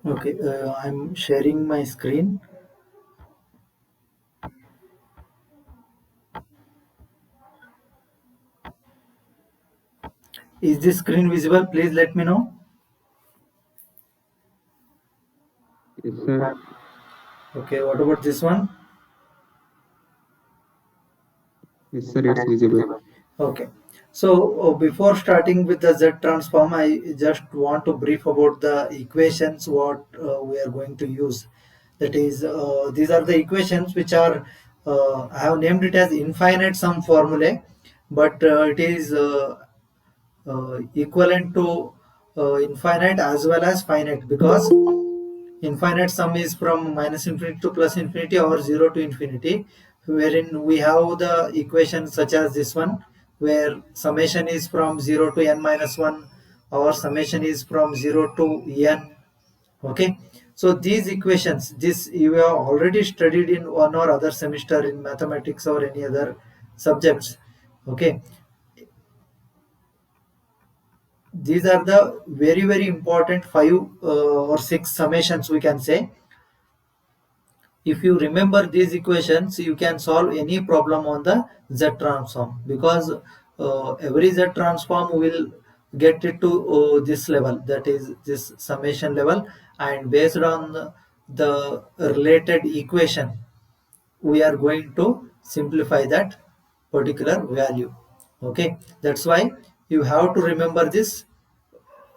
Okay, I'm sharing my screen. Is this screen visible? Please let me know. Yes, sir. Okay, what about this one? Yes, sir. It's visible. Okay, so before starting with the Z transform, I just want to brief about the equations what we are going to use. That is, these are the equations which are, I have named it as infinite sum formulae, but it is equivalent to infinite as well as finite, because infinite sum is from minus infinity to plus infinity or 0 to infinity, wherein we have the equation such as this one, where summation is from 0 to n minus 1 or summation is from 0 to n. Okay, so these equations, this you have already studied in one or other semester in mathematics or any other subjects. Okay, these are the very important five or six summations we can say. If you remember these equations, you can solve any problem on the Z transform, because every Z transform will get it to this level, that is this summation level, and based on the related equation we are going to simplify that particular value. Okay, that's why you have to remember this.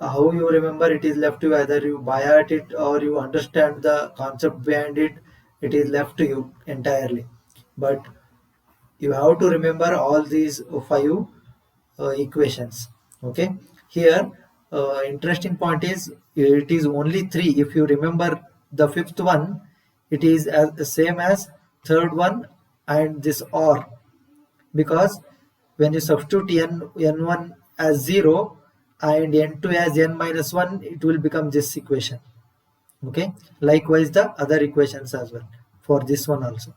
How you remember, it is left to you, either you buy at it or you understand the concept behind it. It is left to you entirely, but you have to remember all these five equations. Okay, here interesting point is it is only three. If you remember the fifth one, it is as the same as third one and this or, because when you substitute n1 as 0 and n2 as n minus 1, it will become this equation. Okay, likewise the other equations as well for this one also.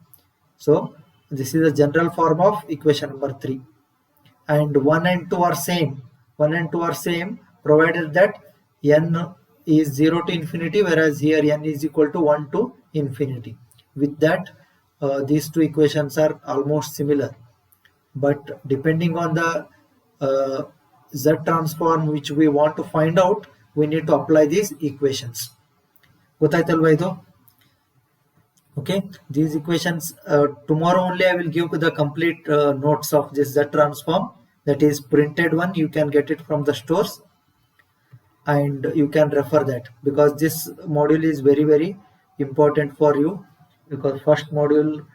So this is a general form of equation number 3, and 1 and 2 are same. 1 and 2 are same provided that n is 0 to infinity, whereas here n is equal to 1 to infinity. With that, these two equations are almost similar, but depending on the uh, Z transform which we want to find out, we need to apply these equations. ಗೊತ್ತಾಯ್ತಲ್ವಾ ಇದು? Okay, these equations, tomorrow only I will give the complete notes of this Z transform, that is printed one. You can get it from the stores and you can refer that, because this module is very important for you, because first module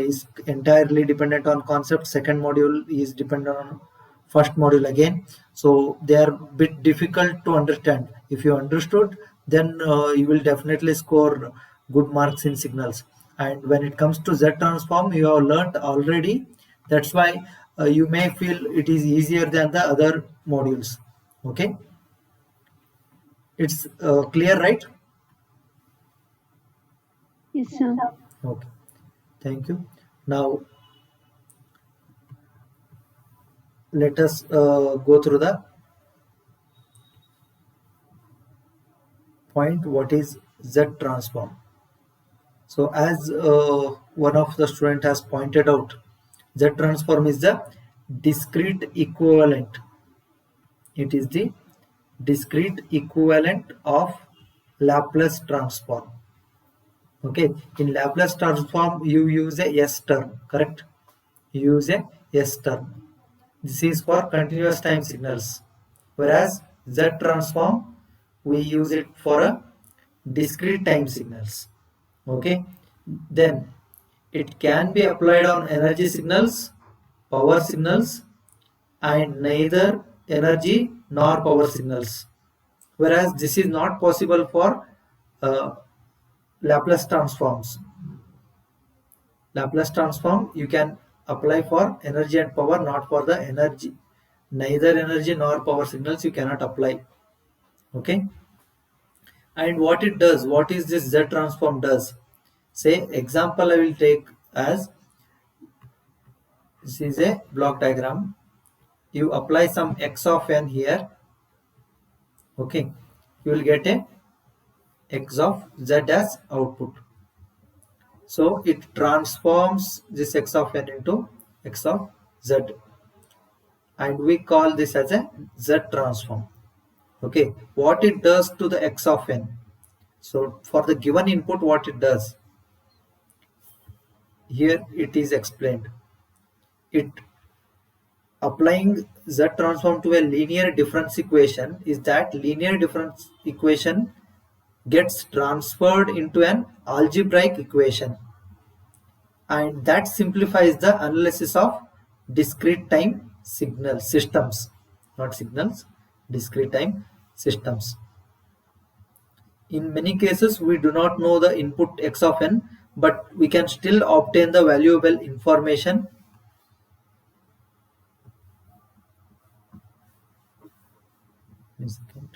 is entirely dependent on concept, second module is dependent on first module again, so they are bit difficult to understand. If you understood, then you will definitely score good marks in signals. And when it comes to Z transform, you have learned already, that's why you may feel it is easier than the other modules. Okay, it's clear, right? Yes, sir. Okay, thank you. Now let us go through the point what is Z transform. So as one of the student has pointed out, Z transform is the discrete equivalent. It is the discrete equivalent of Laplace transform. Okay, in Laplace transform you use a S term, correct? You use a S term. This is for continuous time signals, whereas Z transform we use it for a discrete time signals. Okay, then it can be applied on energy signals, power signals, and neither energy nor power signals, whereas this is not possible for uh, Laplace transforms. Laplace transform you can apply for energy and power, not for the energy. Neither energy nor power signals you cannot apply. Okay. And what it does, what is this Z transform does? Say example I will take as, this is a block diagram. You apply some x of n here. Okay. You will get a x of z as output. So it transforms this x of n into x of z, and we call this as a z transform. Okay, what it does to the x of n? So for the given input, what it does, here it is explained. It applying z transform to a linear difference equation is that linear difference equation gets transferred into an algebraic equation, and that simplifies the analysis of discrete time signal systems, not signals, discrete time systems. In many cases we do not know the input x of n, but we can still obtain the valuable information. A second.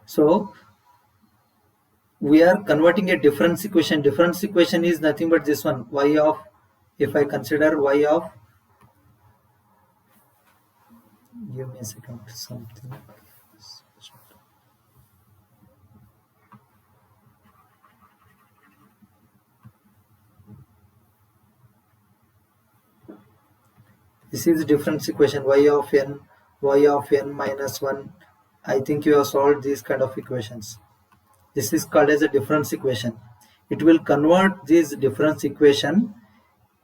So we are converting a difference equation. Difference equation is nothing but this one, y of, if I consider y of, give me a second, something. This is the difference equation, y of n minus 1. I think you have solved these kind of equations. This is called as a difference equation. It will convert this difference equation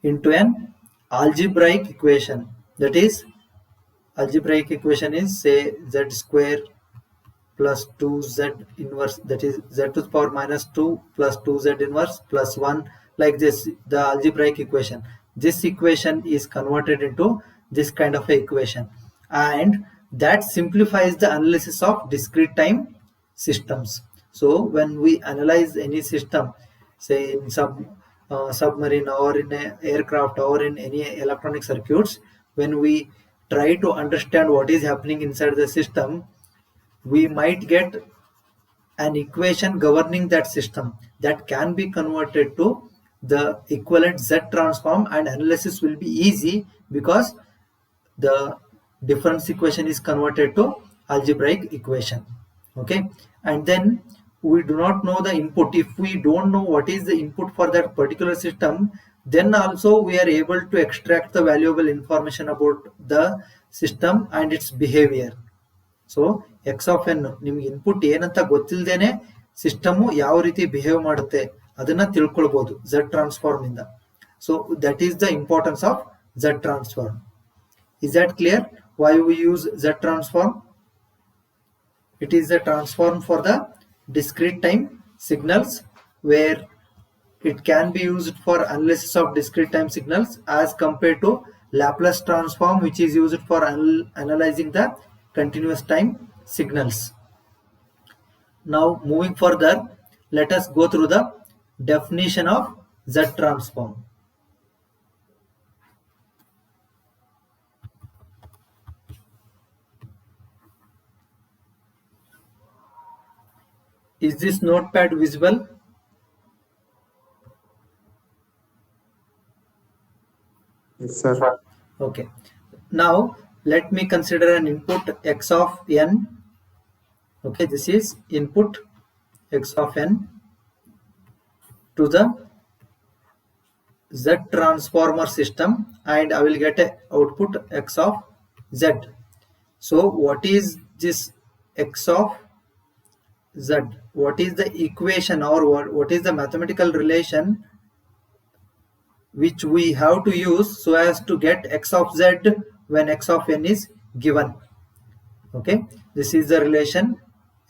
into an algebraic equation. That is, algebraic equation is, say, z square plus 2z inverse, that is z to the power minus 2 plus 2z inverse plus 1, like this, the algebraic equation. This equation is converted into this kind of a equation, and that simplifies the analysis of discrete time systems. So when we analyze any system, say in submarine or in a aircraft or in any electronic circuits, when we try to understand what is happening inside the system, we might get an equation governing that system that can be converted to the equivalent Z transform, and analysis will be easy because the difference equation is converted to algebraic equation. Okay, and then we do not know the input. If we don't know what is the input for that particular system, then also we are able to extract the valuable information about the system and its behavior. So x of n ನಿಮ್ಗೆ input ಏನಂತ ಗೊತ್ತಿಲ್ಲದೇನೆ system ಯಾವ ರೀತಿ behave ಮಾಡುತ್ತೆ ಅದನ್ನ ತಿಳ್ಕೊಳ್ಬಹುದು Z transform ಇಂದ. So that is the importance of Z transform. Is that clear why we use Z transform? It is a transform for the discrete time signals, where it can be used for analysis of discrete time signals as compared to Laplace transform, which is used for analyzing the continuous time signals. Now moving further, let us go through the definition of Z transform. Is this notepad visible? Yes, sir. Okay. Now let me consider an input x of n. Okay, this is input x of n to the Z transformer system, and I will get a output x of z. So what is this x of z? What is the equation, or what is the mathematical relation which we have to use so as to get x of z when x of n is given? Okay, this is the relation.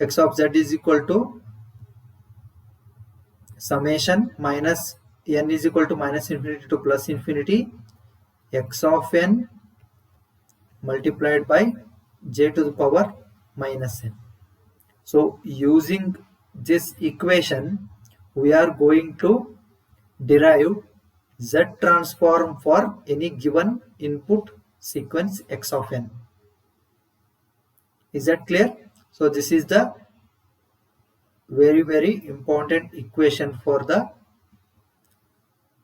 X of z is equal to summation minus n is equal to minus infinity to plus infinity x of n multiplied by j to the power minus n. So using this equation, we are going to derive Z transform for any given input sequence x of n. Is that clear? So this is the very important equation for the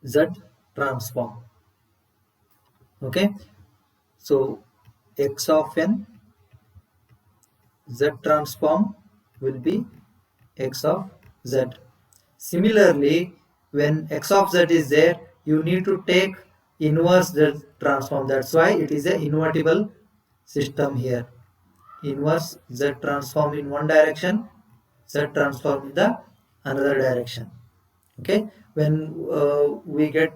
Z transform. Okay, so x of n Z transform will be x of z. Similarly, when x of z is there, you need to take inverse z transform. That's why it is a invertible system here. Inverse z transform in one direction, z transform in the another direction. Okay, when we get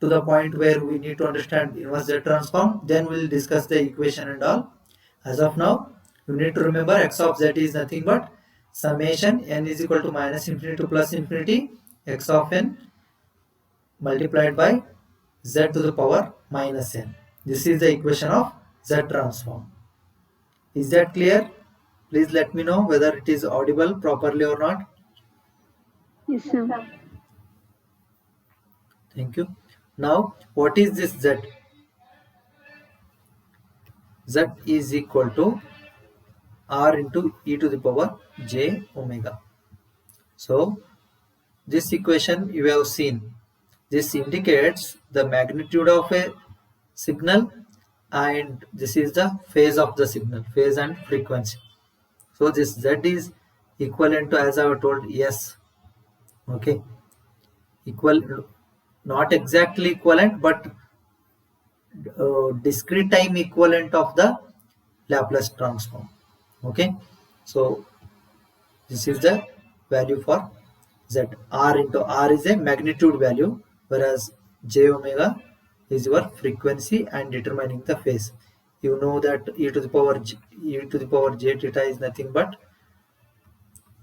to the point where we need to understand inverse Z transform, then we'll discuss the equation and all. As of now, you need to remember x of z is nothing but summation n is equal to minus infinity to plus infinity x of n multiplied by z to the power minus n. This is the equation of Z transform. Is that clear? Please let me know whether it is audible properly or not. Yes, sir. Thank you. Now, what is this z? Z is equal to r into e to the power j omega. So this equation you have seen. This indicates the magnitude of a signal and this is the phase of the signal, phase and frequency. So this Z is equivalent to, as I have told, yes. Okay. Equal, not exactly equivalent, but discrete time equivalent of the Laplace transform. Okay. So this is the value for Z. R into R is a magnitude value, whereas j omega is your frequency and determining the phase. You know that e to the power j theta is nothing but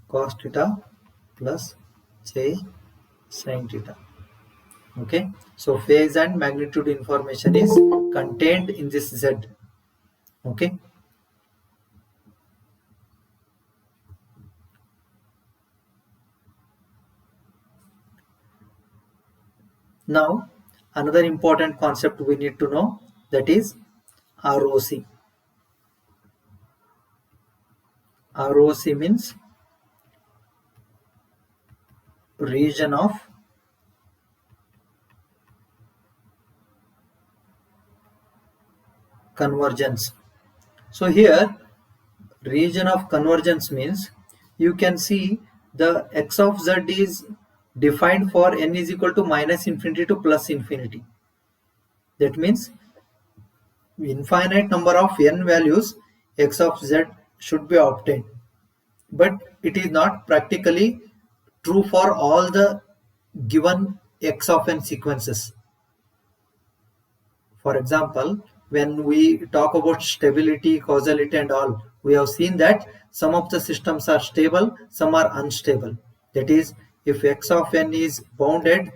cos theta plus j sin theta. Okay, so phase and magnitude information is contained in this Z. Okay. Now, another important concept we need to know, that is ROC. ROC means region of convergence. So here, region of convergence means you can see the x of z is defined for n is equal to minus infinity to plus infinity. That means infinite number of n values x of z should be obtained, but it is not practically true for all the given x of n sequences. For example, when we talk about stability, causality and all, we have seen that some of the systems are stable, some are unstable. That is, if x of n is bounded,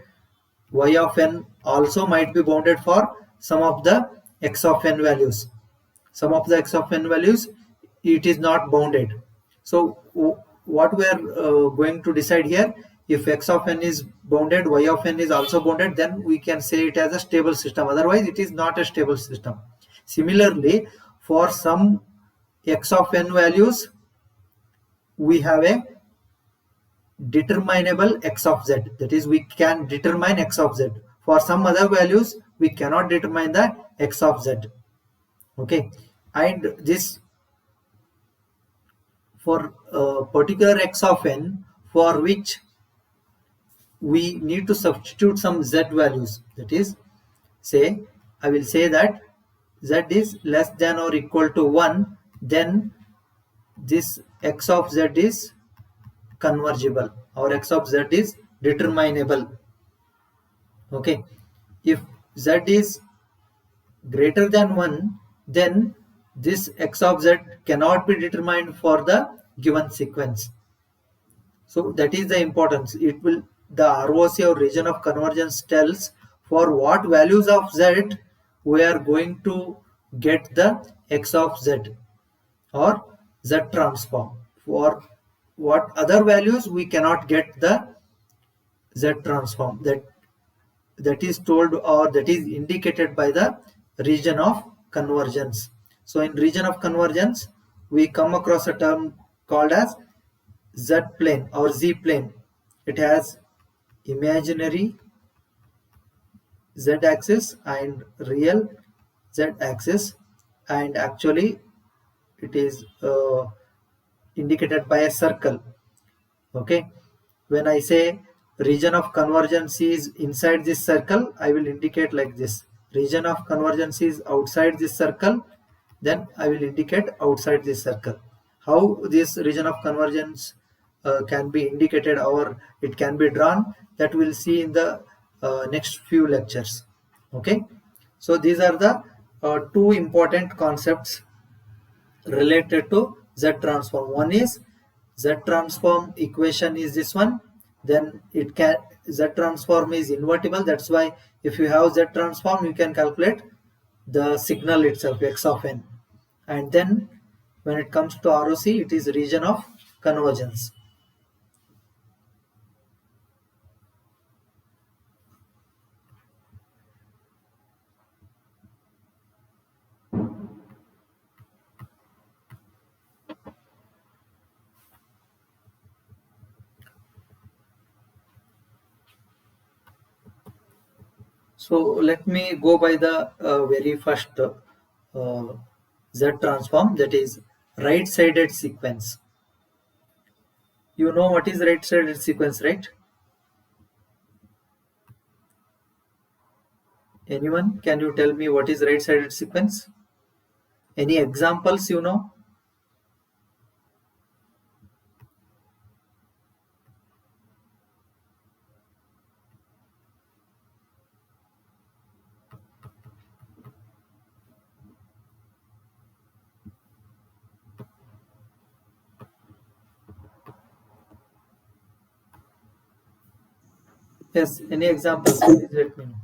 y of n also might be bounded for some of the x of n values. Some of the x of n values, it is not bounded. So what we are going to decide here, if x of n is bounded, y of n is also bounded, then we can say it as a stable system. Otherwise, it is not a stable system. Similarly, for some x of n values, we have a determinable x of z. That is, we can determine x of z. For some other values, we cannot determine the x of z. Okay, and this for a particular x of n for which we need to substitute some z values. That is, say, I will say that z is less than or equal to 1, then this x of z is convergible or x of z is determinable. Okay, if z is greater than 1, then this x of z cannot be determined for the given sequence. So that is the importance. It will, the ROC or region of convergence tells for what values of z we are going to get the x of z or z transform. For what other values we cannot get the z transform. That is told or that is indicated by the region of convergence. So in region of convergence, we come across a term called as z plane or z plane. It has imaginary z-axis and real z-axis, and actually it is indicated by a circle. Okay, when I say region of convergence is inside this circle, I will indicate like this. Region of convergence is outside this circle, then I will indicate outside this circle. How this region of convergence can be indicated or it can be drawn, that we'll see in the next few lectures. Okay, so these are the two important concepts related to Z transform. One is Z transform equation is this one. Then it can Z transform is invertible. That's why if you have Z transform, you can calculate the signal itself x of n. And then when it comes to ROC, it is region of convergence. So let me go by the very first Z transform, that is right-sided sequence. You know what is right-sided sequence, right? Anyone? Can you tell me what is right-sided sequence? Any examples you know? Yes, any examples? Please let me know.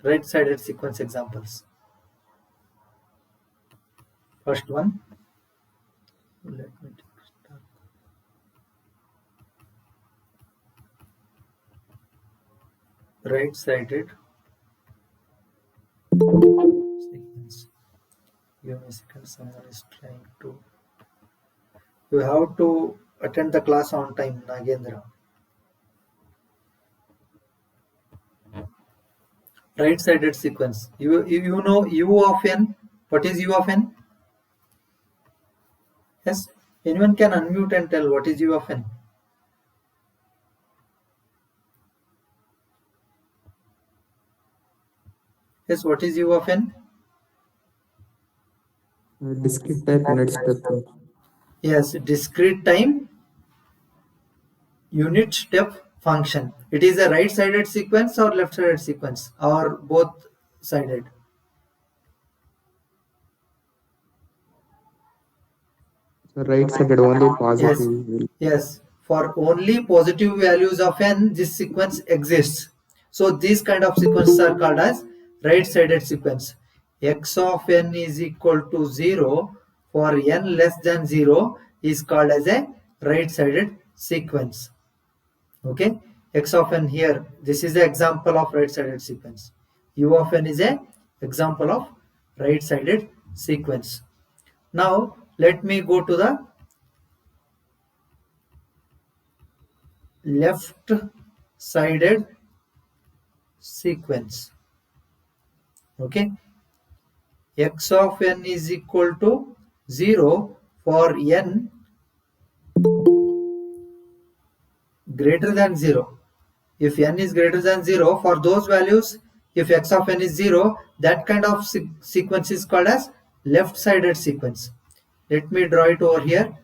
Right-sided sequence examples. First one. Let me start. Right-sided sequence. Give me a second. Someone is trying to. You have to attend the class on time, Nagendra. Right-sided sequence. You know u of n. What is u of n? Yes. Anyone can unmute and tell what is u of n. Yes. What is u of n? Discrete type unit step function. Yes. Discrete time unit step function. It is a right-sided sequence or left-sided sequence or both sided. So right sided only Yes, positive will. yes. For only positive values of n, this sequence exists. So these kind of sequences are called as right-sided sequence. X of n is equal to 0 for n less than 0 is called as a right-sided sequence. Okay, x of n here, this is the example of right-sided sequence. U of n is a example of right-sided sequence. Now let me go to the left-sided sequence. Okay, x of n is equal to 0 for n greater than 0. If n is greater than 0, for those values, if x of n is 0, that kind of sequence is called as left-sided sequence. Let me draw it over here.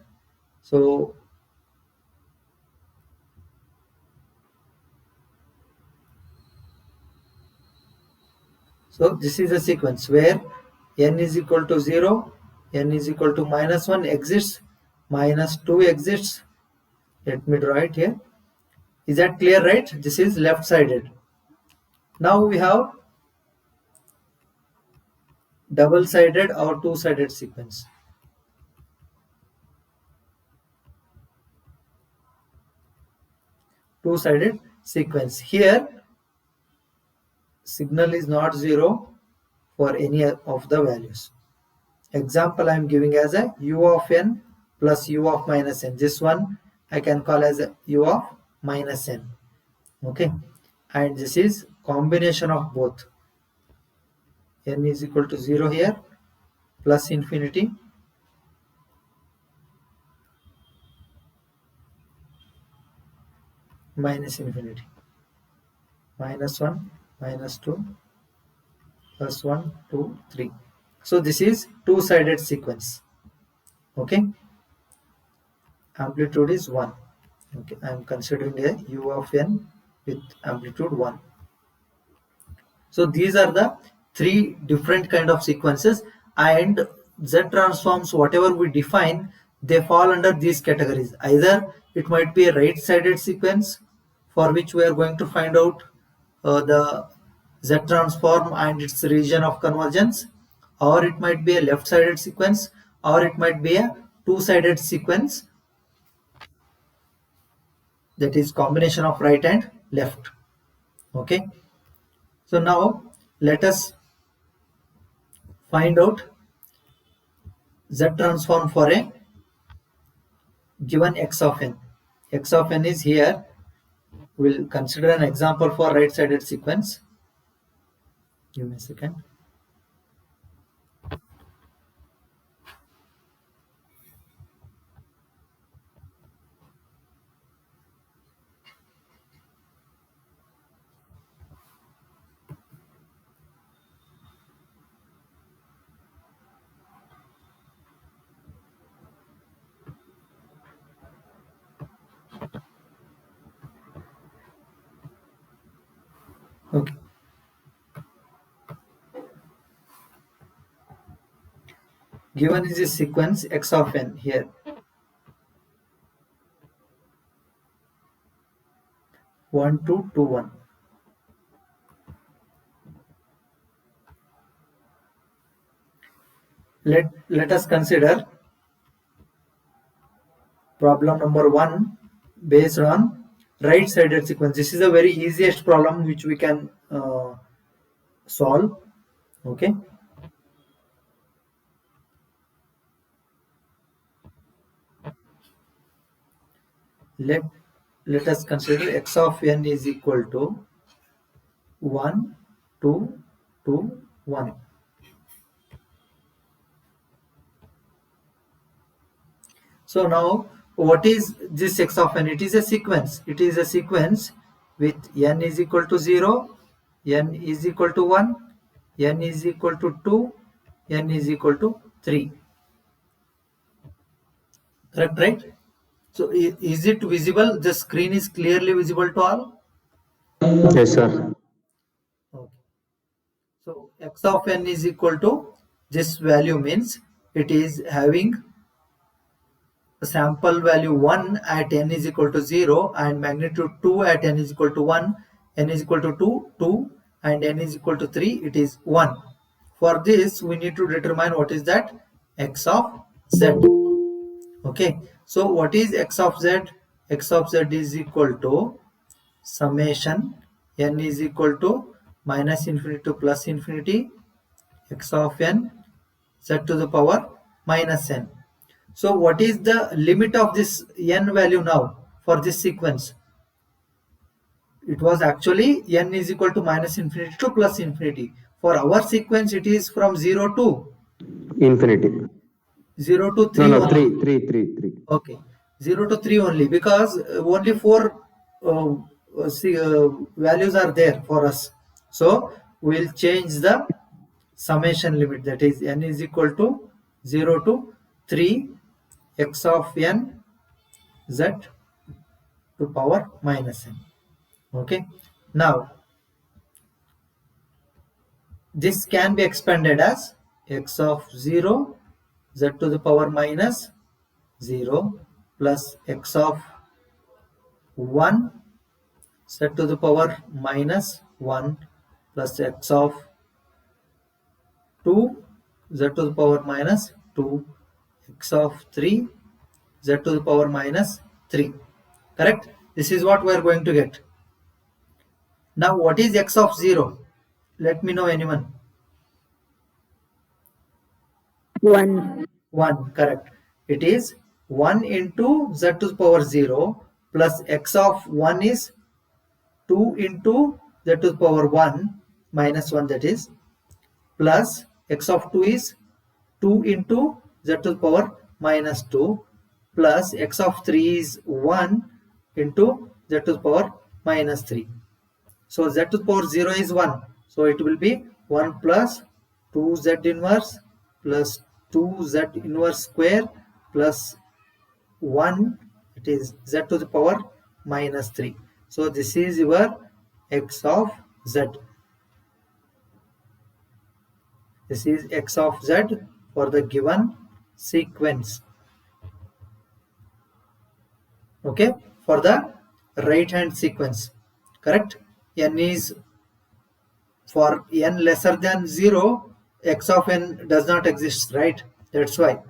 So this is a sequence where n is equal to 0, n is equal to -1 exists, -2 exists. Let me draw it here. Is that clear, right? This is left-sided. Now we have double-sided or two-sided sequence. Two-sided sequence. Here, signal is not 0 for any of the values. Example I am giving as a u of n plus u of minus n. This one I can call as a u of minus n. Okay, and this is combination of both. n is equal to 0 here, plus infinity, minus infinity, minus 1, minus 2, plus 1, 2, 3. So this is two-sided sequence. Okay, amplitude is 1. Okay, I am considering a u of n with amplitude 1. So these are the three different kind of sequences, and Z transforms, whatever we define, they fall under these categories. Either it might be a right-sided sequence, for which we are going to find out the Z transform and its region of convergence, or it might be a left-sided sequence, or it might be a two-sided sequence, that is combination of right and left. Okay, so now let us find out Z transform for a given x of n. X of n is here. We'll consider an example for right-sided sequence. Give me a second. Okay. Given is a sequence x of n here. 1, 2, 2, 1. Let us consider problem number 1 based on right-sided sequence. This is the very easiest problem which we can solve. Okay. Let us consider x of n is equal to 1, 2, 2, 1. So now what is this x of n? It is a sequence. It is a sequence with n is equal to 0, n is equal to 1, n is equal to 2, n is equal to 3. Correct, right? So is it visible? The screen is clearly visible to all? Yes, sir. Okay. So x of n is equal to this value, means it is having sample value 1 at n is equal to 0 and magnitude 2 at n is equal to 1, n is equal to 2, 2, and n is equal to 3, it is 1. For this we need to determine what is that x of z. Okay, so what is x of z? X of z is equal to summation n is equal to minus infinity to plus infinity x of n z to the power minus n. So what is the limit of this n value now for this sequence? It was actually n is equal to minus infinity to plus infinity. For our sequence, it is from 0 to Infinity. 0 to No, 3 no, only. 3. Okay, 0 to 3 only, because only 4 values are there for us. So we'll change the summation limit, that is n is equal to 0 to 3 x of n z to power minus n. Okay, now this can be expanded as x of 0 z to the power minus 0 plus x of 1 z to the power minus 1 plus x of 2 z to the power minus 2, x of 3 z to the power minus 3. Correct? This is what we are going to get. Now what is x of 0? Let me know, anyone. 1. 1, correct. It is 1 into z to the power 0 plus x of 1 is 2 into z to the power 1 minus 1, that is plus x of 2 is 2 into z to the power minus 2 plus x of 3 is 1 into z to the power minus 3. So z to the power 0 is 1. So it will be 1 plus 2z inverse plus 2z inverse square plus 1, it is z to the power minus 3. So this is your x of z. This is x of z for the given sequence. Okay, for the right hand sequence, correct? N is for n lesser than 0, x of n does not exist, right? That's why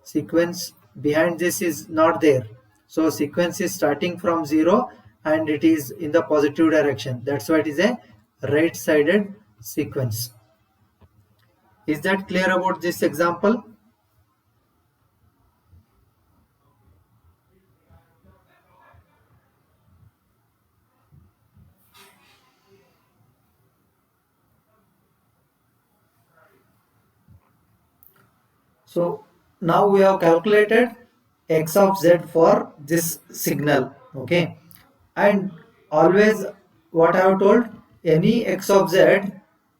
sequence behind this is not there. So sequence is starting from 0 and it is in the positive direction. That's why it is a right sided sequence. Is that clear about this example? So now we have calculated x of z for this signal, okay? And always what I have told, any x of z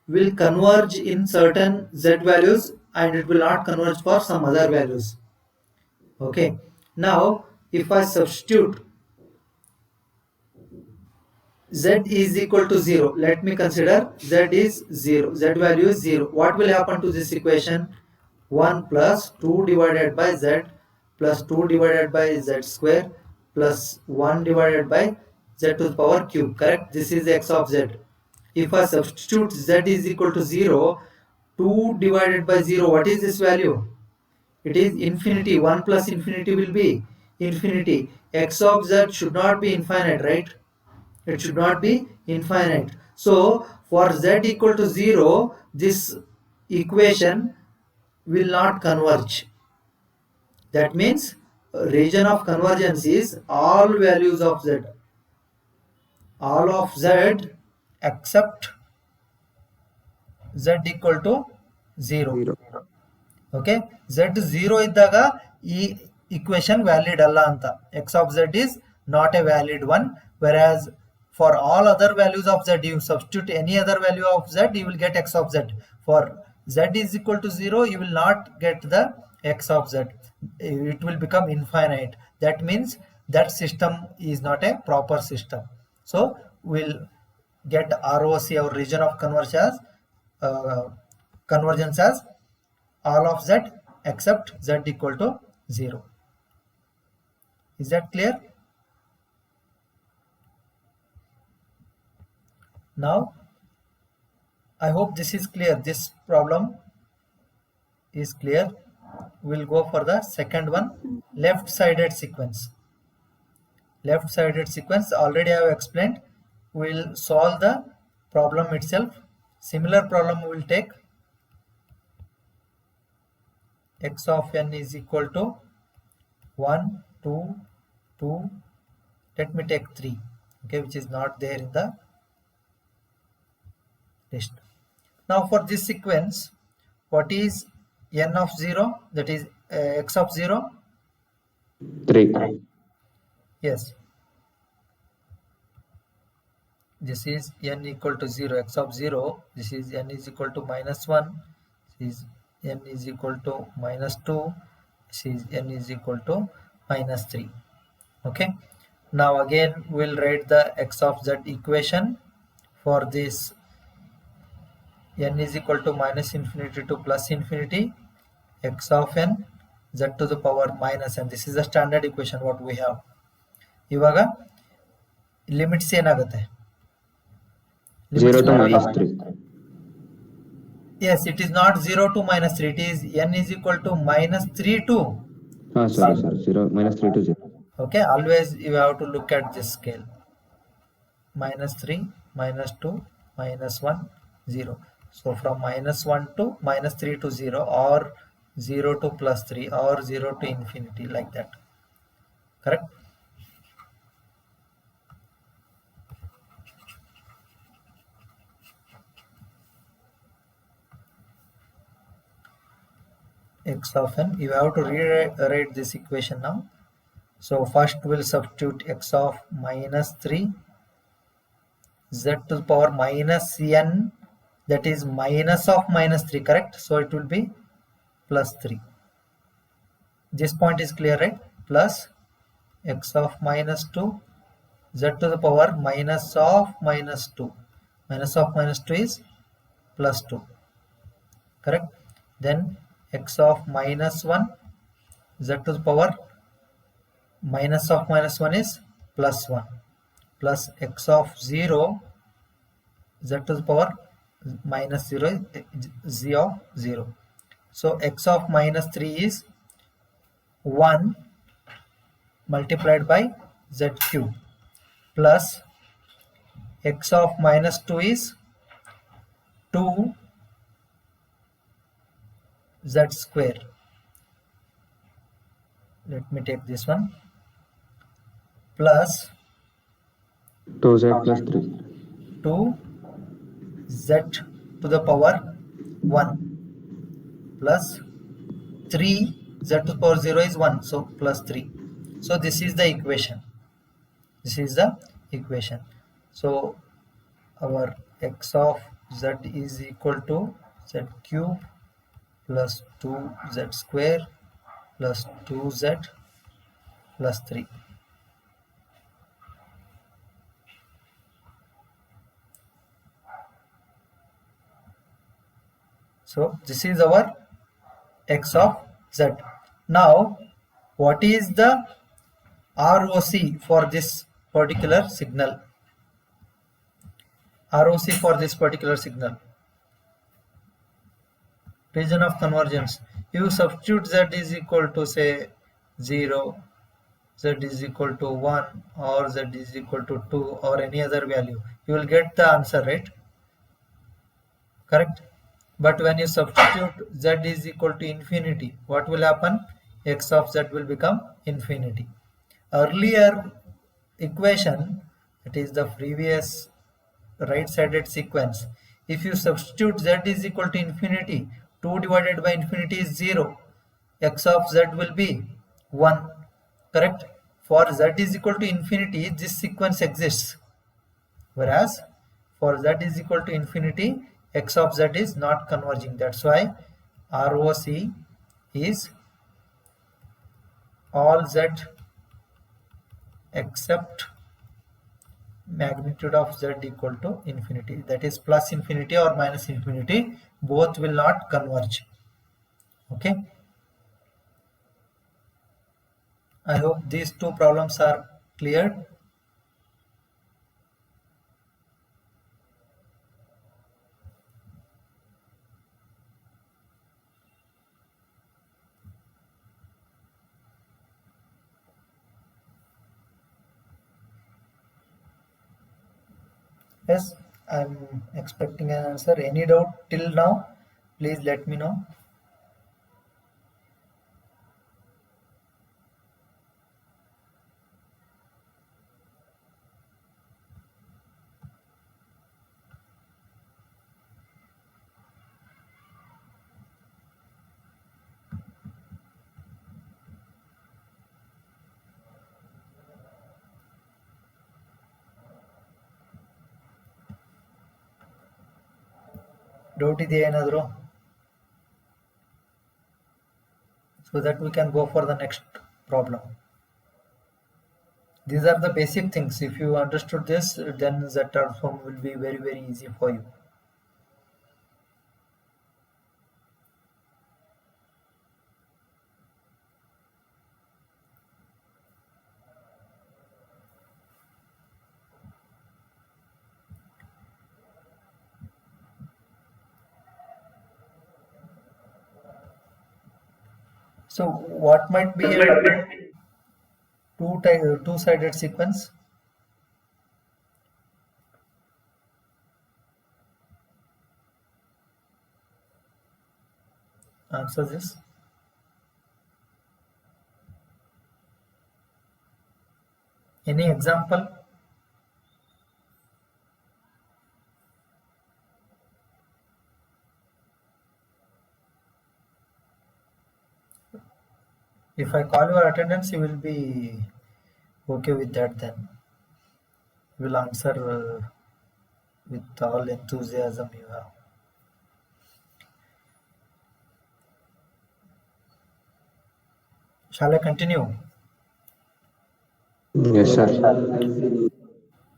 will converge in certain z values and it will not converge for some other values, okay? Now if I substitute z is equal to 0, let me consider z is 0, z value is 0. What will happen to this equation? 1 plus 2 divided by z plus 2 divided by z square plus 1 divided by z to the power cube, correct? This is x of z. If I substitute z is equal to 0, 2 divided by 0, what is this value? It is infinity. 1 plus infinity will be infinity. X of z should not be infinite, right? It should not be infinite. So for z equal to 0, this equation will not converge. That means region of convergence is all values of z. All of z except z equal to 0. 0. Okay, z 0 ಇದ್ದಾಗ ಈ equation valid ಅಲ್ಲ ಅಂತ. X of z is not a valid one, whereas for all other values of z, you substitute any other value of z, you will get x of z. For z is equal to 0, you will not get the x of z. It will become infinite. That means that system is not a proper system. So we'll get ROC, our region of convergence as all of z except z equal to 0. Is that clear? Now I hope this is clear. This problem is clear. We'll go for the second one, left sided sequence. Left sided sequence already I have explained. We'll solve the problem itself. Similar problem we will take. X of n is equal to 1, 2, 2. Let me take 3, okay, which is not there in the list. Now for this sequence, what is n of 0? That is x of 0. 3. Yes. This is n equal to 0, x of 0. This is n is equal to minus 1. This is n is equal to minus 2. This is n is equal to minus 3. Okay. Now again we'll write the x of z equation for this n is equal to minus infinity to plus infinity, x of n z to the power minus n. This is the standard equation what we have. ಇವಾಗ limits ಏನಾಗುತ್ತೆ? 0 to minus 3. Yes, it is not 0 to minus 3. It is n is equal to minus 3 to. Sorry, 0 minus 3 to 0. Okay, always you have to look at this scale. Minus 3, minus 2, minus 1, 0. So from minus 1 to minus 3 to 0, or 0 to plus 3, or 0 to infinity, like that. Correct? x of n. You have to rewrite this equation now. So first we'll substitute x of minus 3 z to the power minus n, that is minus of minus 3, correct? So it will be plus 3. This point is clear, right? Plus x of minus 2 z to the power minus of minus 2. Minus of minus 2 is plus 2, correct? Then x of minus 1 z to the power minus of minus 1 is plus 1, plus x of 0 z to the power minus 0 is z of 0. So x of minus 3 is 1 multiplied by z cube, plus x of minus 2 is 2 z square. Let me take this one, plus 2z plus 3. 2 z to the power 1 plus 3 z to the power 0 is 1, so plus 3. So this is the equation. This is the equation. So our x of z is equal to z cube plus 2z square plus 2z plus 3. So this is our x of z. Now what is the ROC for this particular signal? ROC for this particular signal, region of convergence. You substitute z is equal to say 0, z is equal to 1, or z is equal to 2, or any other value. You will get the answer, right? Correct? But when you substitute z is equal to infinity, what will happen? X of z will become infinity. Earlier equation, that is the previous right-sided sequence, if you substitute z is equal to infinity, 2 divided by infinity is 0, x of z will be 1, correct? For z is equal to infinity, this sequence exists, whereas for z is equal to infinity, x of z is not converging. That's why ROC is all z except magnitude of z equal to infinity, that is plus infinity or minus infinity, both will not converge. Okay, I hope these two problems are cleared. Yes, I'm expecting an answer. Any doubt till now, please let me know. Doubt ಇದೆಯಾ ಏನಾದರೂ? So that we can go for the next problem. These are the basic things. If you understood this, then the transform will be very, very easy for you. So what might be a two-sided sequence? Answer this. Any example? If I call your attendance, you will be okay with that then. You will answer with all enthusiasm you have. Shall I continue? Yes, sir.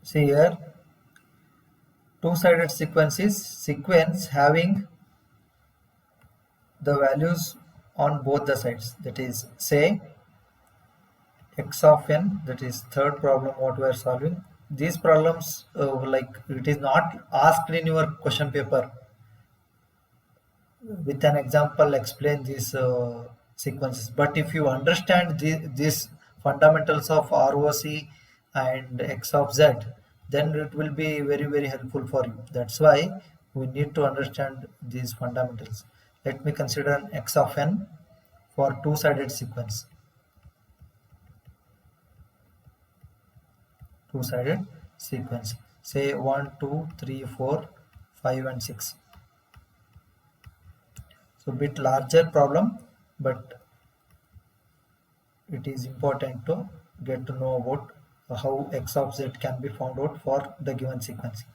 See here, two-sided sequence is sequence having the values on both the sides. That is, say x of n, that is third problem what we are solving. These problems like it is not asked in your question paper. With an example explain these sequences, but if you understand these fundamentals of ROC and x of z, then it will be very helpful for you. That's why we need to understand these fundamentals. Let me consider an x of n for two-sided sequence. Two-sided sequence, say 1 2 3 4 5 and 6. So bit larger problem, but it is important to get to know about how x of z can be found out for the given sequence.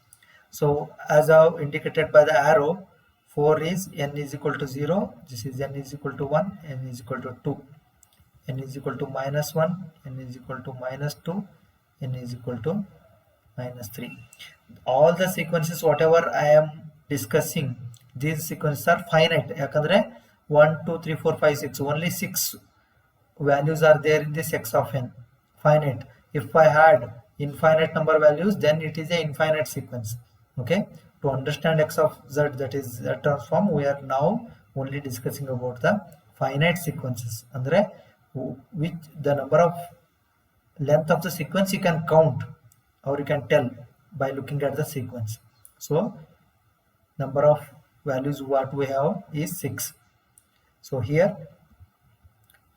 So as I've indicated by the arrow, 4 is n is equal to 0, this is n is equal to 1, n is equal to 2, n is equal to minus 1, n is equal to minus 2, n is equal to minus 3. All the sequences whatever I am discussing, these sequences are finite. Yakandre 1 2 3 4 5 6, only 6 values are there in this x of n, finite. If I had infinite number values, then it is a infinite sequence. Okay, to understand x of z, that is a transform, we are now only discussing about the finite sequences, andre which the number of length of the sequence you can count or you can tell by looking at the sequence. So number of values what we have is 6. So here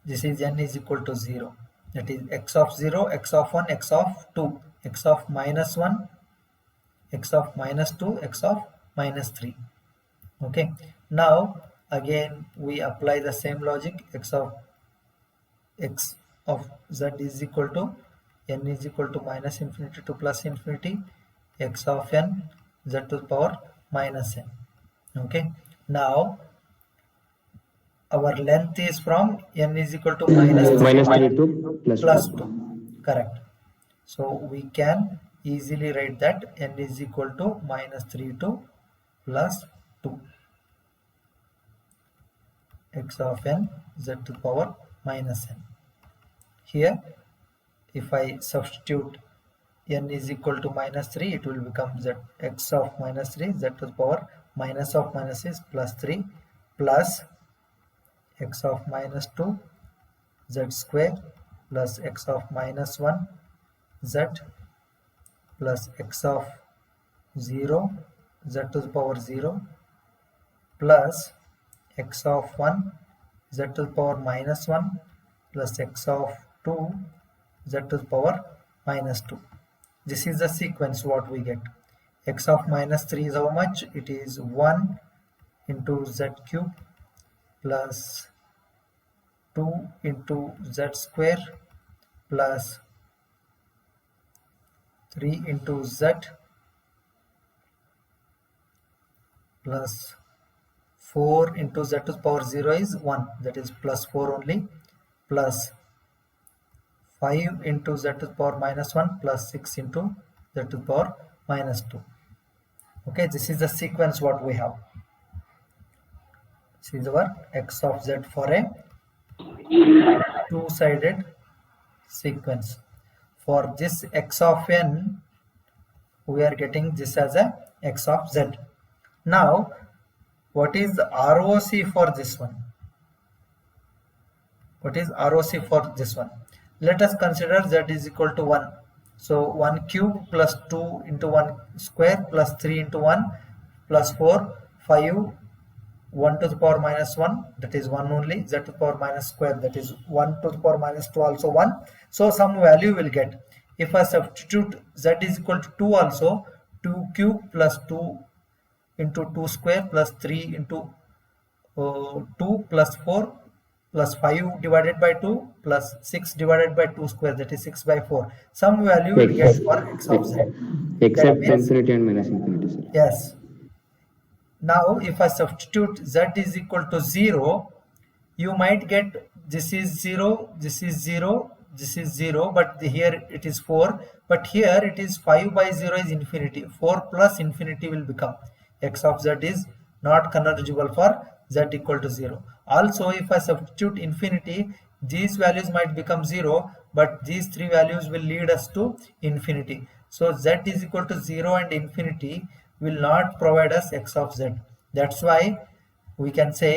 this is n is equal to 0, that is x of 0, x of 1, x of 2, x of minus 1, x of minus 2, x of minus 3. Okay, now again we apply the same logic. X of z is equal to n is equal to minus infinity to plus infinity, x of n z to the power minus n. Okay, now our length is from n is equal to minus 3 Minus 3 to plus plus 2. 2, correct. So we can easily write that n is equal to minus 3 to plus 2, x of n z to the power minus n. Here if I substitute n is equal to minus 3, it will become z, x of minus 3 z to the power minus of minus is plus 3 plus x of minus 2 z square plus x of minus 1 z plus x of 0 z to the power 0 plus x of 1 z to the power minus 1 plus x of 2 z to the power minus 2. This is the sequence what we get. X of minus 3 is how much? It is 1 into z cube plus 2 into z square plus 3 into z plus 4 into z to the power 0 is 1, that is plus 4 only, plus 5 into z to the power minus 1 plus 6 into z to the power minus 2. Okay, this is the sequence what we have. This is our x of z for a two-sided sequence. For this x of n, we are getting this as a x of z. Now what is the ROC for this one? What is ROC for this one? Let us consider z is equal to 1. So 1 cube plus 2 into 1 square plus 3 into 1 plus 4, 5, 1 to the power minus 1, that is 1 only, z to the power minus square, that is 1 to the power minus 2 also 1. So some value will get. If I substitute z is equal to 2 also, 2 cube plus 2 into 2 square plus 3 into 2 plus 4 plus 5 divided by 2 plus 6 divided by 2 square, that is 6 by 4. Some value will get for x of z. That Except means, infinity and minus infinity, sir. yes. Now if I substitute z is equal to 0, you might get this is 0, this is 0, this is 0, but here it is 4, but here it is 5 by 0 is infinity. 4 plus infinity will become x of z is not convergible for z equal to 0. Also, if I substitute infinity, these values might become 0, but these three values will lead us to infinity. So z is equal to 0 and infinity will not provide us x of z. That's why we can say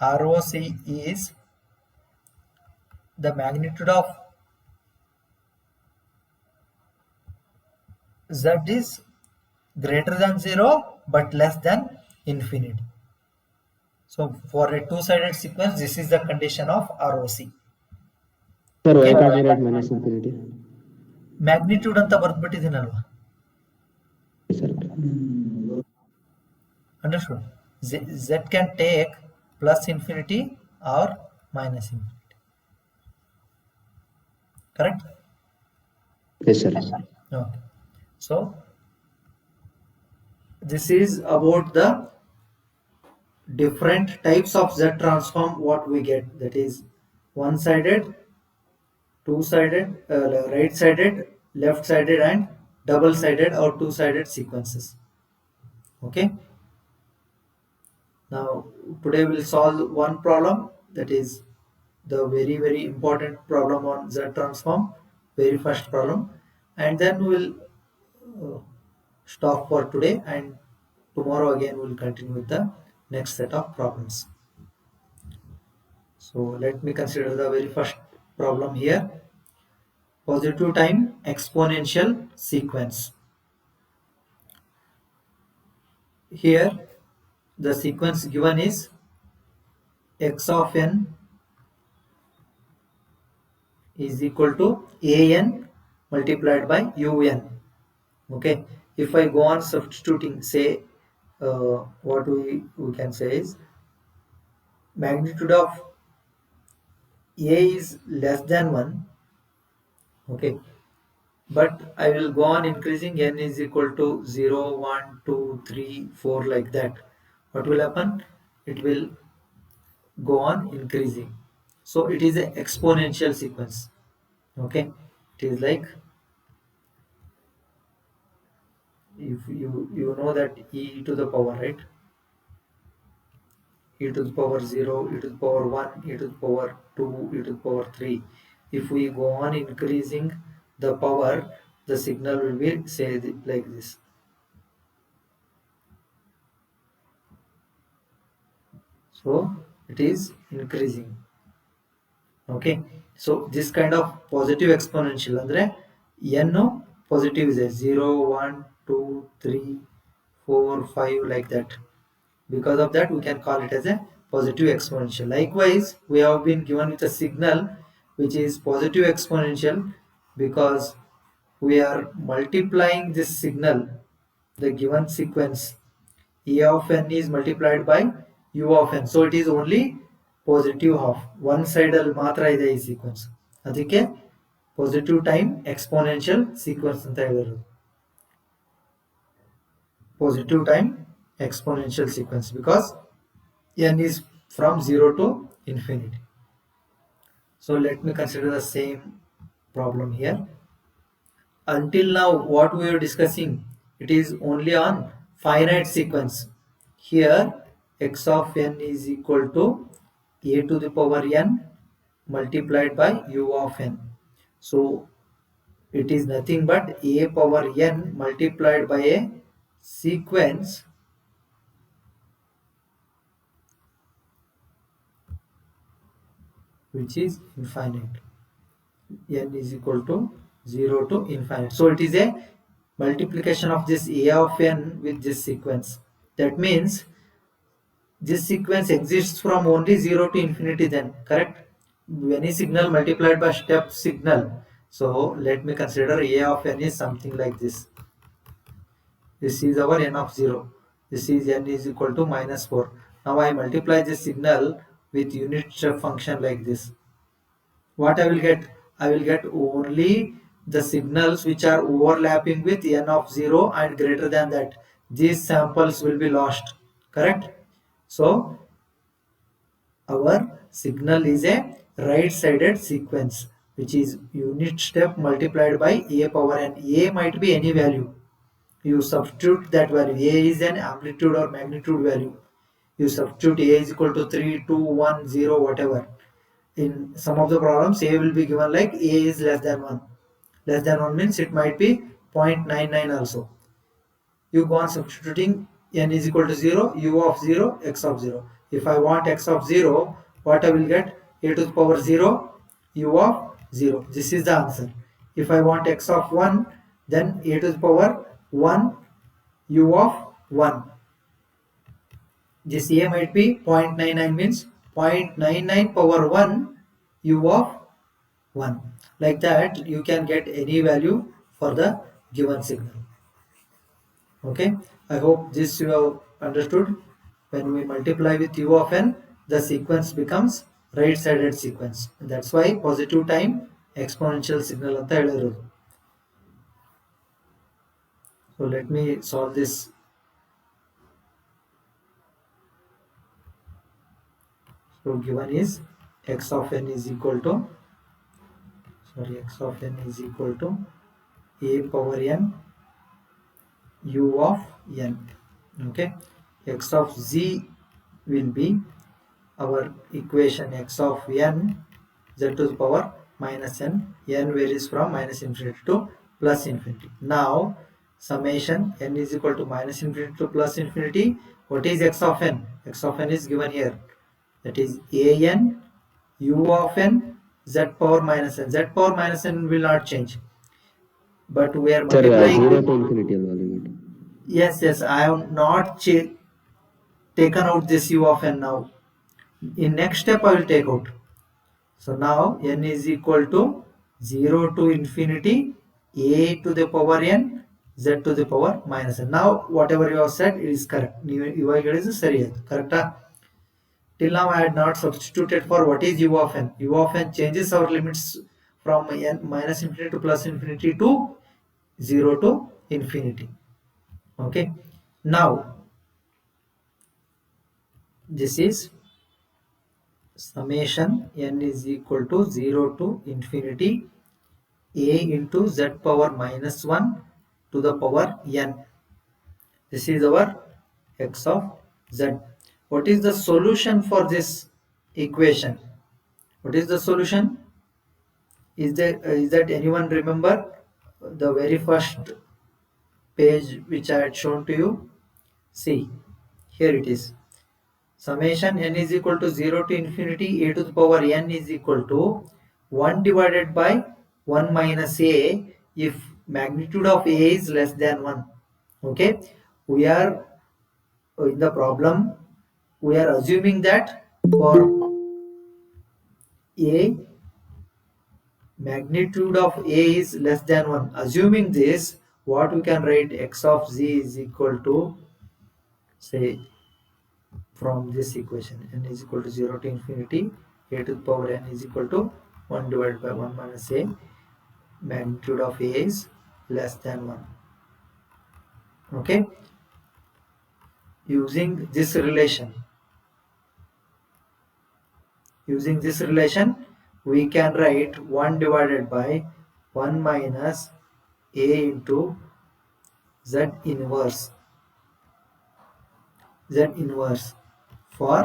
ROC is the magnitude of z is greater than 0 but less than infinity. So for a two-sided sequence, this is the condition of ROC. Sir, why Okay? can't we write minus infinity? Magnitude ಅಂತ ಬರ್ದ್ಬಿಟ್ಟಿದ್ದೀನಲ್ವಾ. Yes, sir. Understood? Z can take plus infinity or minus infinity. Correct? Yes, sir. Okay. So this is about the different types of Z transform what we get, that is one-sided, two-sided, right-sided, left-sided and double-sided or two-sided sequences. Okay. Now today we'll solve one problem, that is the very important problem on Z transform, very first problem, and then we'll stop for today, and tomorrow again we'll continue with the next set of problems. So let me consider the very first problem here. Positive time exponential sequence. Here the sequence given is x of n is equal to an multiplied by un. Okay, if I go on substituting, say what we can say is magnitude of a is less than 1. Okay, but I will go on increasing n is equal to 0, 1, 2, 3, 4 like that. What will happen? It will go on increasing. So it is an exponential sequence. Okay, it is like, if you know that e to the power, right? E to the power 0, e to the power 1, e to the power 2, e to the power 3. If we go on increasing the power, the signal will be say like this. So it is increasing. Okay, so this kind of positive exponential andre n positive is 0, 1, 2, 3, 4, 5 like that. Because of that we can call it as a positive exponential. Likewise, we have been given with a signal which is positive exponential because we are multiplying this signal, the given sequence e of n is multiplied by u of n, so it is only positive half, one side al matra ide ee sequence, ಅದಕ್ಕೆ positive time exponential sequence ಅಂತ ಹೇಳಿರೋದು. Positive time exponential sequence because n is from 0 to infinity. So let me consider the same problem here. Until now what we are discussing, it is only on finite sequence. Here x of n is equal to a to the power n multiplied by u of n. So it is nothing but a power n multiplied by a sequence which is infinite. N is equal to 0 to infinite. So it is a multiplication of this a of n with this sequence. That means this sequence exists from only 0 to infinity then, correct? Any signal multiplied by step signal. So let me consider a of n is something like this. This is our n of 0. This is n is equal to minus 4. Now I multiply this signal with unit step function like this, what I will get? I will get only the signals which are overlapping with n of 0 and greater than that. These samples will be lost, correct? So our signal is a right-sided sequence, which is unit step multiplied by a power n. A might be any value. You substitute that value. A is an amplitude or magnitude value. You substitute A is equal to 3, 2, 1, 0, whatever. In some of the problems, A will be given like A is less than 1. Less than 1 means it might be 0.99 also. You go on substituting n is equal to 0, u of 0, x of 0. If I want x of 0, what I will get? A to the power 0, u of 0. This is the answer. If I want x of 1, then a to the power 1, u of 1. This a might be 0.99 means 0.99 power 1, u of 1. Like that, you can get any value for the given signal. Okay, I hope this you have understood. When we multiply with u of n, the sequence becomes right-sided sequence. That's why positive time exponential signal anta ಹೇಳಿರೋದು. So let me solve this. So given is x of n is equal to a power n u of n. Okay, x of z will be our equation x of n z to the power minus n. N varies from minus infinity to plus infinity. Now summation n is equal to minus infinity to plus infinity. What is x of n? X of n is given here. That is a n u of n z power minus n. Z power minus n will not change. But we are Sir, multiplying. 0 to infinity alva limit. Yes, I have not taken out this u of n now. In next step I will take out. So now n is equal to 0 to infinity a to the power n z to the power minus n. Now whatever you have said, it is correct. ಇವಾಗ ಹೇಳಿದ್ರೆ ಸರಿ ಆಯ್ತು, ಕರೆಕ್ಟಾ? Till now I had not substituted for what is u of n. U of n changes our limits from n minus infinity to plus infinity to 0 to infinity. Okay, now this is summation n is equal to 0 to infinity a into z power minus 1 to the power n. This is our x of z. What is the solution for this equation? What is the solution? Is that anyone remember the very first page which I had shown to you? See, here it is. Summation n is equal to 0 to infinity a to the power n is equal to 1 divided by 1 minus a if magnitude of a is less than 1. Okay, we are in the problem, we are assuming that for a magnitude of a is less than 1. Assuming this, what we can write? X of z is equal to, say, from this equation n is equal to 0 to infinity a to the power n is equal to 1 divided by 1 minus a, magnitude of a is less than 1. Okay, using this relation we can write 1 divided by 1 minus a into z inverse for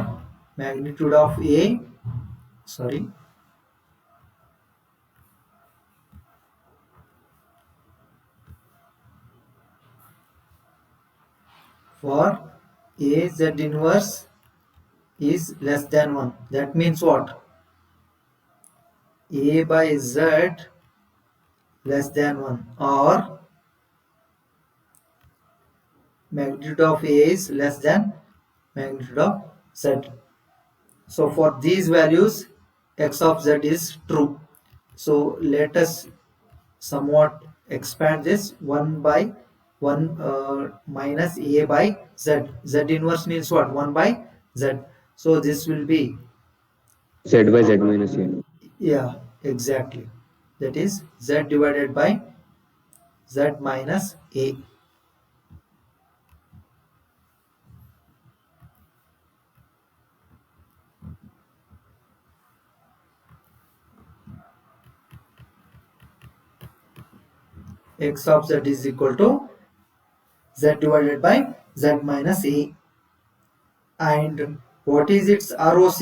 magnitude of a, for a z inverse is less than 1. That means what? A by z less than 1, or magnitude of a is less than magnitude of z. So for these values x of z is true. So let us somewhat expand this 1 by 1 minus a by z. Z inverse means what? 1 by z. So this will be Z by Z minus A. Yeah, exactly. That is z divided by z minus a. X of z is equal to z divided by z minus a. And what is its ROC?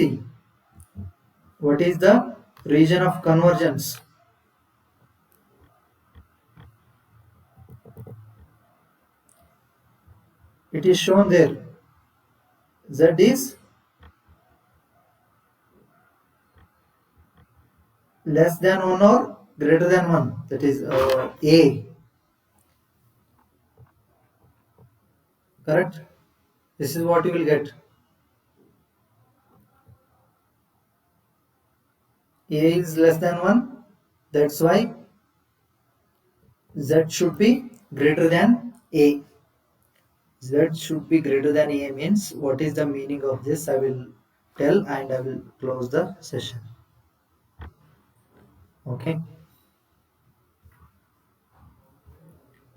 What is the region of convergence? It is shown there. Z is less than 1 or greater than 1. That is A. Correct? This is what you will get. A is less than 1. That's why Z should be greater than A. Z should be greater than A means what is the meaning of this? I will tell and I will close the session. Okay.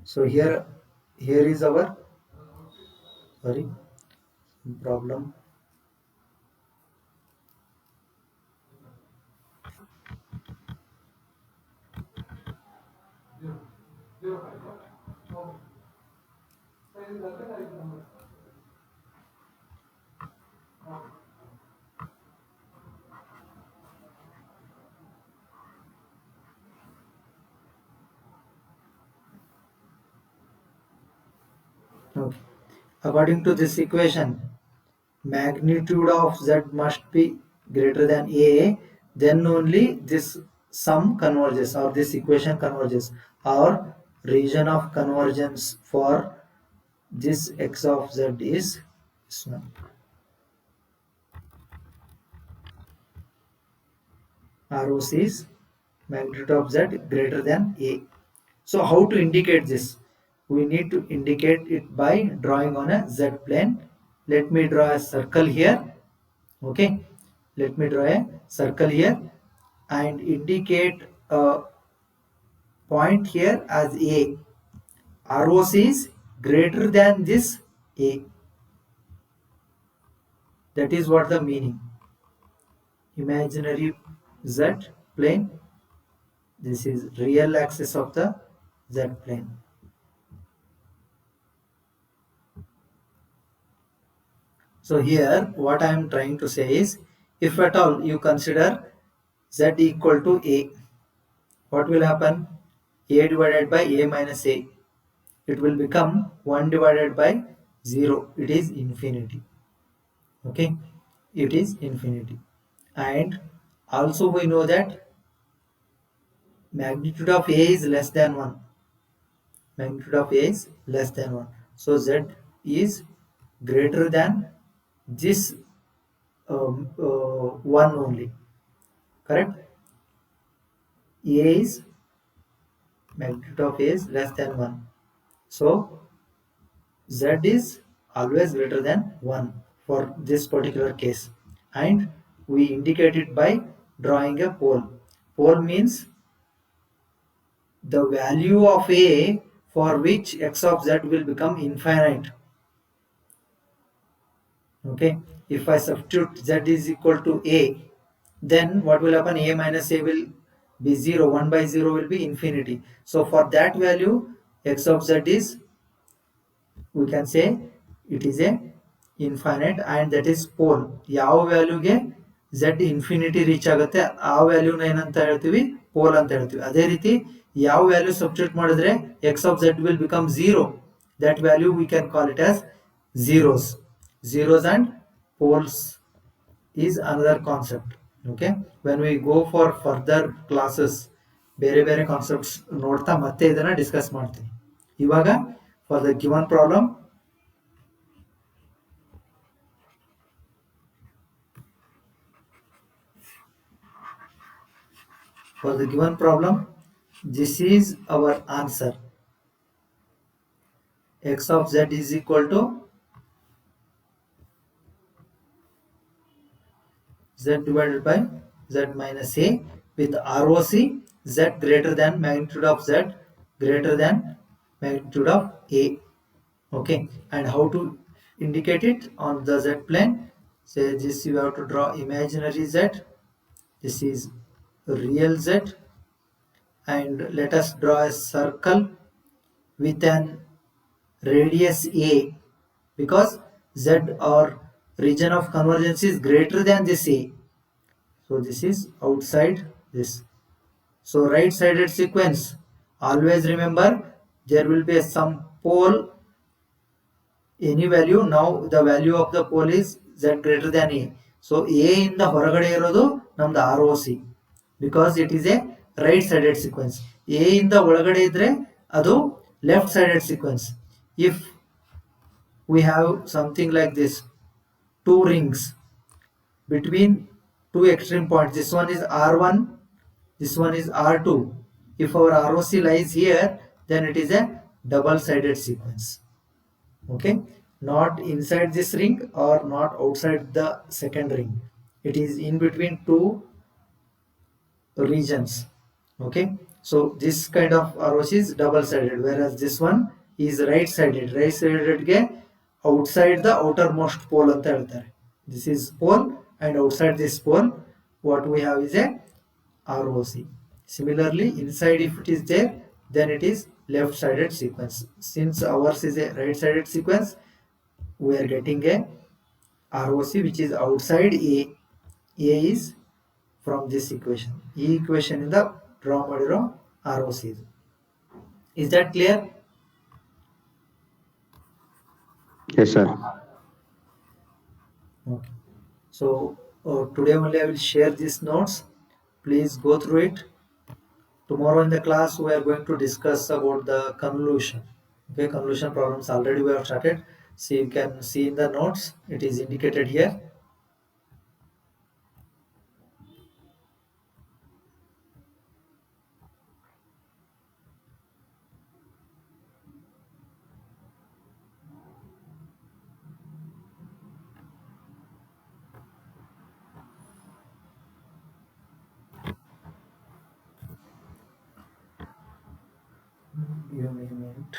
So here is our sorry problem. Okay. According to this equation, magnitude of Z must be greater than A, then only this sum converges or this equation converges. Our region of convergence for this x of z is this one. ROC is magnitude of z greater than A. So how to indicate this? We need to indicate it by drawing on a z plane. Let me draw a circle here. Okay. Let me draw a circle here and indicate a point here as A. ROC is greater than this A. That is what the meaning. Imaginary z plane. This is real axis of the z plane. So here what I am trying to say is, if at all you consider z equal to A, what will happen? A divided by A minus A. It will become 1 divided by 0. It is infinity. Okay. It is infinity. And also we know that magnitude of A is less than 1. Magnitude of A is less than 1. So Z is greater than this 1 only. Correct? A is magnitude of A is less than 1. So Z is always greater than 1 for this particular case. And we indicate it by drawing a pole. Pole means the value of A for which x of z will become infinite. Okay, if I substitute z is equal to A, then what will happen? A minus A will be 0, 1 by 0 will be infinity. So for that value, x of z is, we can say it is a infinite, and that is pole. ಯಾವ ವ್ಯಾಲ್ಯೂಗೆ z infinity reach ಆಗುತ್ತೆ ಆ ವ್ಯಾಲ್ಯೂನ ಏನಂತ ಹೇಳ್ತೀವಿ? Pole ಅಂತ ಹೇಳ್ತೀವಿ. ಅದೇ ರೀತಿ ಯಾವ ವ್ಯಾಲ್ಯೂ ಸಬ್ಸ್ಟಿಟ್ಯೂಟ್ ಮಾಡಿದ್ರೆ x of z will become 0, that value we can call it as zeros. Zeros and poles is another concept. Okay, when we go for further classes ಬೇರೆ ಬೇರೆ ಕಾನ್ಸೆಪ್ಟ್ಸ್ ನೋಡ್ತಾ ಮತ್ತೆ ಇದನ್ನ ಡಿಸ್ಕಸ್ ಮಾಡ್ತೀನಿ. ಇವಾಗ for the given problem, this is our answer. X of z is equal to z divided by z minus a with ROC z greater than magnitude of z greater than magnitude of a. Okay, and how to indicate it on the z plane? Say this, you have to draw imaginary z, this is real z, and let us draw a circle with an radius a, because z or region of convergence is greater than this a, so this is outside this. So right sided sequence, always remember there will be some pole, any value. Now the value of the pole is z greater than a, so a ಇಂದ ಹೊರಗಡೆ ಇರೋದು ನಮ್ದು ROC, because it is a right sided sequence. a ಇಂದ ಒಳಗಡೆ ಇದ್ರೆ ಅದು left sided sequence. If we have something like this, two rings between two extreme points, this one is R1, this one is R2. If our ROC lies here, then it is a double sided sequence. Okay, not inside this ring or not outside the second ring, it is in between two regions. Okay, so this kind of ROC is double sided, whereas this one is right sided. Right sided ge outside the outermost pole anta ಹೇಳ್ತಾರೆ. This is pole, and outside this pole what we have is a ROC. Similarly, inside if it is there, then it is left sided sequence. Since ours is a right sided sequence, we are getting a ROC which is outside a. A is from this equation. ಈ equation ಇಂದ draw ಮಾಡಿರೋ ROC ಇದು. Is that clear? Yes, sir. Okay. So today only I will share these notes. Please go through it. Tomorrow in the class we are going to discuss about the convolution. Okay, convolution problems already we have started. So you can see in the notes, it is indicated here. Give me a minute.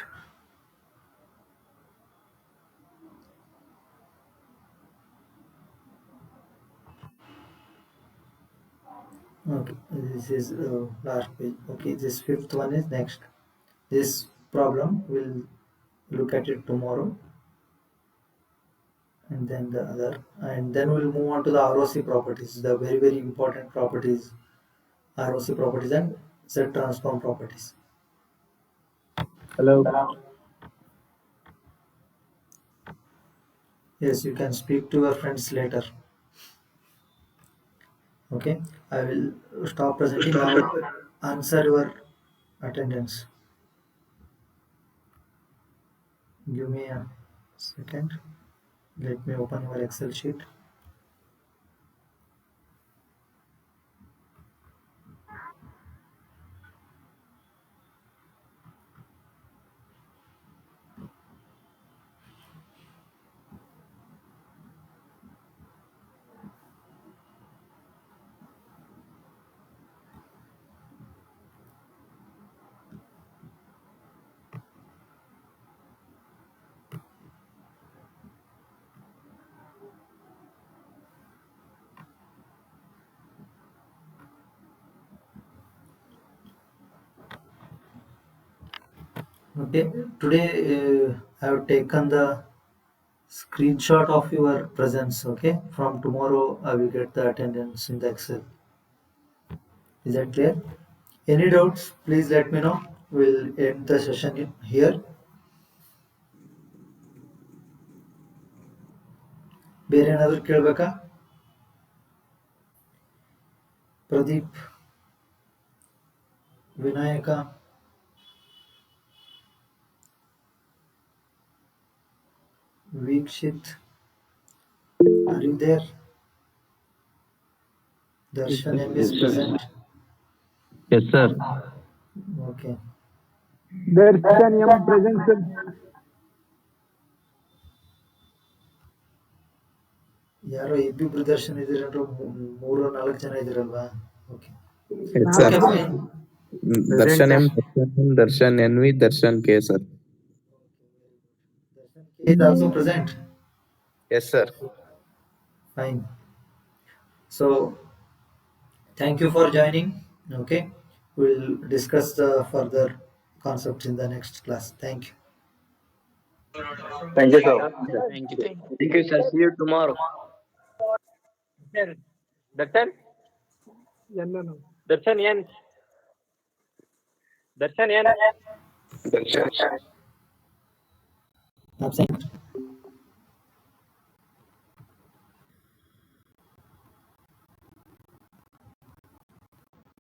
Okay, this is last page. Okay, this fifth one is next. This problem we'll look at it tomorrow, and then the other, and then we'll move on to the ROC properties, the very important properties, ROC properties and Z transform properties. Hello. Yes, you can speak to your friends later. Okay, I will stop presenting now. Answer your attendance. Give me a second. Let me open your Excel sheet. Okay, today I have taken the screenshot of your presence. Okay, from tomorrow I will get the attendance in the Excel. Is that clear? Any doubts, please let me know. We'll end the session here. ಬೇರೆ ಏನಾದರೂ ಕೇಳಬೇಕಾ? Pradeep, Vinayaka, Vikshit, are you there? Darshan M is present. Yes, sir. Okay. Darshan M present, sir. ಯಾರೋ ಇಬ್ಬಿಬ್ರು ದರ್ಶನ್ ಇದ್ದೀರ, ಮೂರು ನಾಲ್ಕು ಜನ ಇದ್ದೀರಲ್ವಾ? Okay Yes, sir. Okay fine. Darshan M, Darshan NV, Darshan K, sir. Is also present. Yes, sir. Fine. So thank you for joining. Okay, we'll discuss the further concepts in the next class. Thank you. Thank you, sir. Thank you. Thank you, sir. See you tomorrow. Darshan? Darshan N. Darshan N. Absent.